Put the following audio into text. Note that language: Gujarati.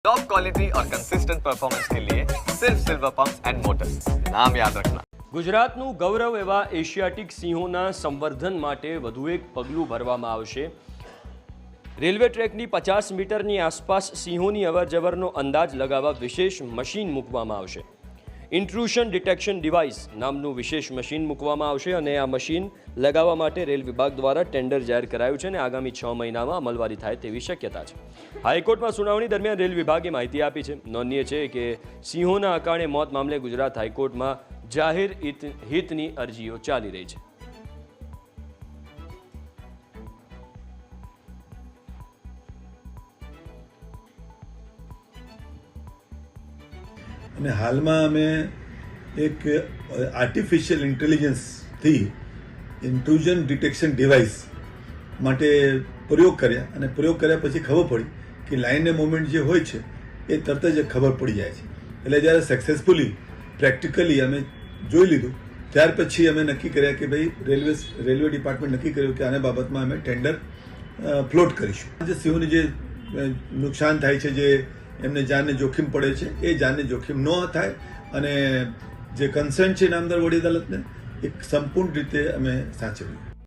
टॉप क्वालिटी और कंसिस्टेंट परफॉर्मेंस के लिए सिर्फ सिल्वर पंप्स एंड मोटर्स, नाम याद रखना। ગુજરાતનું ગૌરવ એવા એશિયાટિક સિંહોના સંવર્ધન માટે વધુ એક પગલું ભરવામાં આવશે। રેલવે ટ્રેકની 50 મીટરની આસપાસ સિંહોની અવરજવરનો અંદાજ લગાવવા વિશેષ મશીન મૂકવામાં આવશે। ઇન્ટ્રુશન ડિટેક્શન ડિવાઇસ નામનું વિશેષ મશીન મૂકવામાં આવશે અને આ મશીન લગાવવા માટે રેલ વિભાગ દ્વારા ટેન્ડર જાહેર કરાયું છે અને આગામી 6 મહિનામાં અમલવારી થાય તેવી શક્યતા છે। હાઈકોર્ટમાં સુનાવણી દરમિયાન રેલ વિભાગે માહિતી આપી છે। નોંધનીય છે કે સિંહોના અકારણે મોત મામલે ગુજરાત હાઈકોર્ટમાં જાહેર હિતની અરજીઓ ચાલી રહી છે। અને હાલમાં અમે એક આર્ટિફિશિયલ ઇન્ટેલિજન્સથી ઇન્ટ્રુઝન ડિટેક્શન ડિવાઇસ માટે પ્રયોગ કર્યા અને પ્રયોગ કર્યા પછી ખબર પડી કે લાઇન મૂવમેન્ટ જે હોય છે એ તરત જ ખબર પડી જાય છે। એટલે જ્યારે સક્સેસફુલી પ્રેક્ટિકલી અમે જોઈ લીધું ત્યાર પછી અમે નક્કી કર્યા કે ભાઈ રેલવે ડિપાર્ટમેન્ટ નક્કી કર્યું કે આના બાબતમાં અમે ટેન્ડર ફ્લોટ કરીશું। જે સિંહોને જે નુકસાન થાય છે, જે એમને જાનને જોખમ પડે છે, એ જાનને જોખમ ન થાય અને જે કન્સર્ન છે નામદાર વડી અદાલતને એક સંપૂર્ણ રીતે અમે સાચવ્યું।